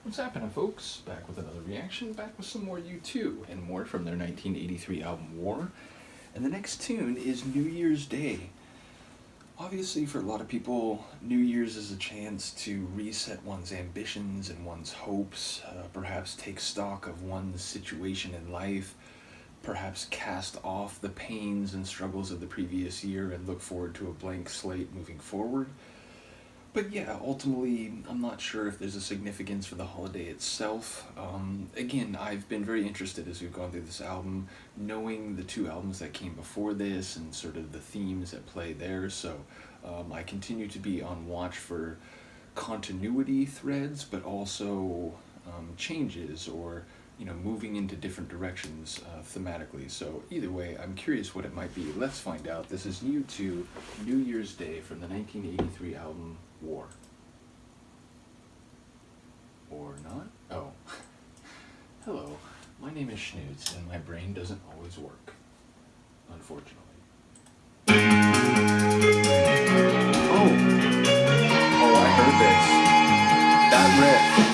What's happening, folks? Back with another reaction, back with some more U2 and more from their 1983 album War. And the next tune is New Year's Day. Obviously, for a lot of people, New Year's is a chance to reset one's ambitions and one's hopes, perhaps take stock of one's situation in life, perhaps cast off the pains and struggles of the previous year and look forward to a blank slate moving forward. But yeah, ultimately, I'm not sure if there's a significance for the holiday itself. Again, I've been very interested as we've gone through this album, knowing the two albums that came before this and sort of the themes at play there, so I continue to be on watch for continuity threads, but also changes or moving into different directions thematically. So either way, I'm curious what it might be. Let's find out. This is U2, New Year's Day from the 1983 album War. Or not? Oh. Hello, my name is Shnootz, and my brain doesn't always work, unfortunately. Oh! Oh, I heard this. That riff.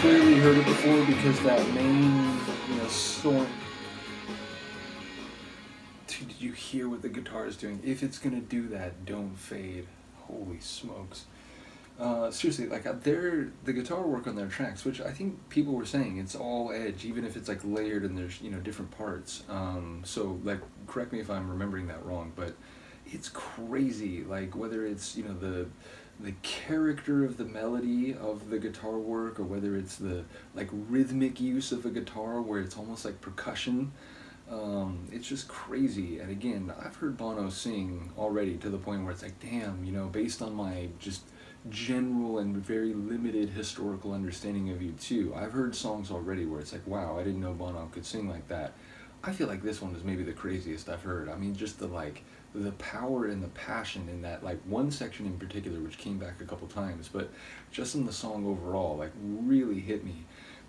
clearly heard it before because that main, soaring. Did you hear what the guitar is doing? If it's gonna do that, don't fade. Holy smokes. Seriously, like the guitar work on their tracks, which I think people were saying it's all edge, even if it's like layered and there's different parts. So like, correct me if I'm remembering that wrong, but it's crazy. Like whether it's the character of the melody of the guitar work, or whether it's the like rhythmic use of a guitar where it's almost like percussion. It's just crazy. And again, I've heard Bono sing already to the point where it's like, damn, based on my just general and very limited historical understanding of U2, I've heard songs already where it's like, wow, I didn't know Bono could sing like that. I feel like this one was maybe the craziest I've heard. I mean, just the power and the passion in that like one section in particular, which came back a couple times, but just in the song overall, like really hit me.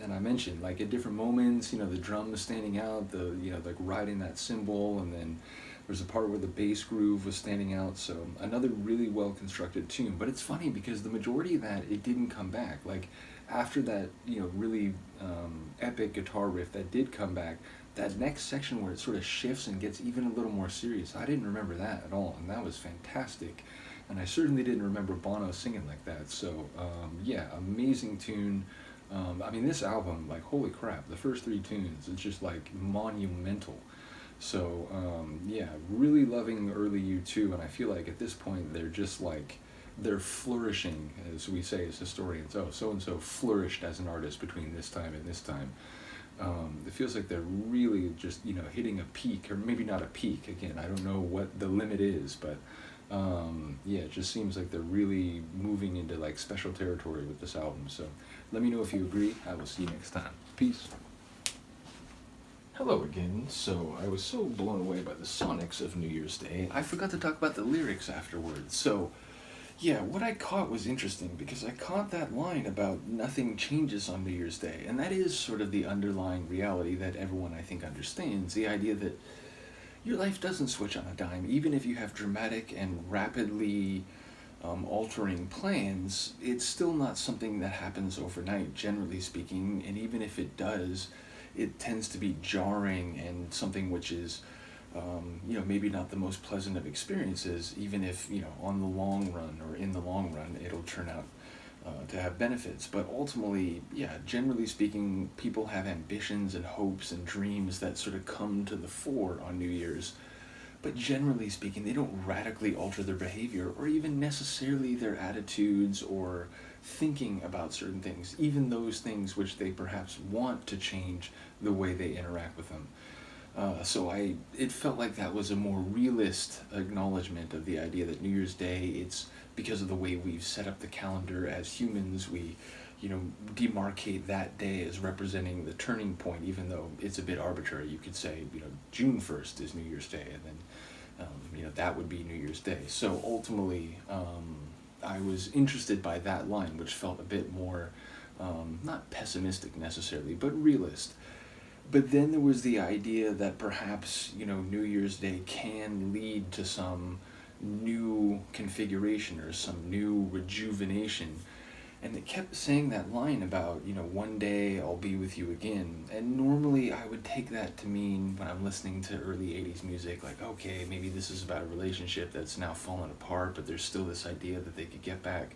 And I mentioned, like at different moments, the drums standing out, like riding that cymbal, and then there's a part where the bass groove was standing out. So another really well constructed tune. But it's funny because the majority of that, it didn't come back. Like after that, really epic guitar riff that did come back, that next section where it sort of shifts and gets even a little more serious, I didn't remember that at all, and that was fantastic. And I certainly didn't remember Bono singing like that. So yeah, amazing tune. I mean, this album, like, holy crap, the first 3 tunes, it's just, like, monumental. So, yeah, really loving early U2, and I feel like at this point they're just, like, they're flourishing, as we say as historians. Oh, so-and-so flourished as an artist between this time and this time. It feels like they're really just, hitting a peak, or maybe not a peak, again, I don't know what the limit is, but yeah, it just seems like they're really moving into like special territory with this album. So let me know if you agree. I will see you next time. Peace. Hello again. So I was so blown away by the sonics of New Year's Day, I forgot to talk about the lyrics afterwards. So yeah, what I caught was interesting because I caught that line about nothing changes on New Year's Day, and that is sort of the underlying reality that everyone I think understands, the idea that your life doesn't switch on a dime. Even if you have dramatic and rapidly altering plans, it's still not something that happens overnight, generally speaking. And even if it does, it tends to be jarring and something which is, maybe not the most pleasant of experiences, even if, on the long run or in the long run, it'll turn out to have benefits. But ultimately, yeah, generally speaking, people have ambitions and hopes and dreams that sort of come to the fore on New Year's. But generally speaking, they don't radically alter their behavior or even necessarily their attitudes or thinking about certain things, even those things which they perhaps want to change the way they interact with them. So it felt like that was a more realist acknowledgement of the idea that New Year's Day, it's because of the way we've set up the calendar as humans, we, demarcate that day as representing the turning point, even though it's a bit arbitrary. You could say, June 1st is New Year's Day, and then, that would be New Year's Day. So ultimately, I was interested by that line, which felt a bit more, not pessimistic necessarily, but realist. But then there was the idea that perhaps, New Year's Day can lead to some new configuration or some new rejuvenation. And it kept saying that line about, one day I'll be with you again. And normally I would take that to mean, when I'm listening to early 80s music, like, okay, maybe this is about a relationship that's now fallen apart, but there's still this idea that they could get back.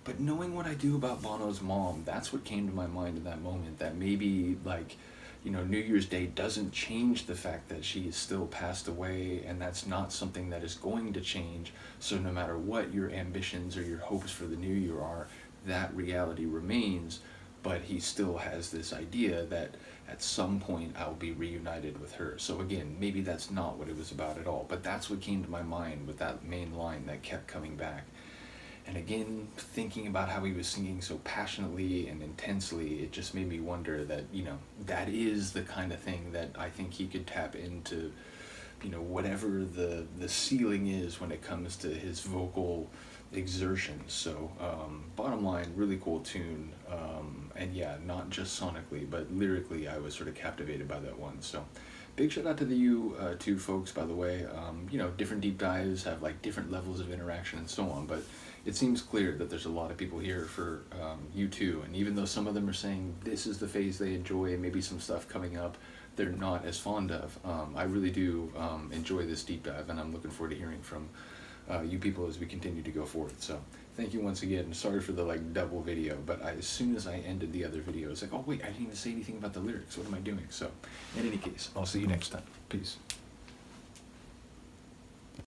But knowing what I do about Bono's mom, that's what came to my mind in that moment, that maybe, like, New Year's Day doesn't change the fact that she is still passed away, and that's not something that is going to change. So no matter what your ambitions or your hopes for the new year are, that reality remains, but he still has this idea that at some point I'll be reunited with her. So again, maybe that's not what it was about at all, but that's what came to my mind with that main line that kept coming back. And again, thinking about how he was singing so passionately and intensely, it just made me wonder that, that is the kind of thing that I think he could tap into, whatever the ceiling is when it comes to his vocal exertion. So, bottom line, really cool tune. And yeah, not just sonically, but lyrically, I was sort of captivated by that one. So, Big shout out to the you two folks, by the way. You know, different deep dives have like different levels of interaction and so on, but it seems clear that there's a lot of people here for you two, and even though some of them are saying this is the phase they enjoy, maybe some stuff coming up they're not as fond of, I really do enjoy this deep dive, and I'm looking forward to hearing from you people as we continue to go forward. So thank you once again. Sorry for the like double video, but as soon as I ended the other video, it's like, oh wait, I didn't even say anything about the lyrics. What am I doing? So in any case, I'll see you next time. Peace.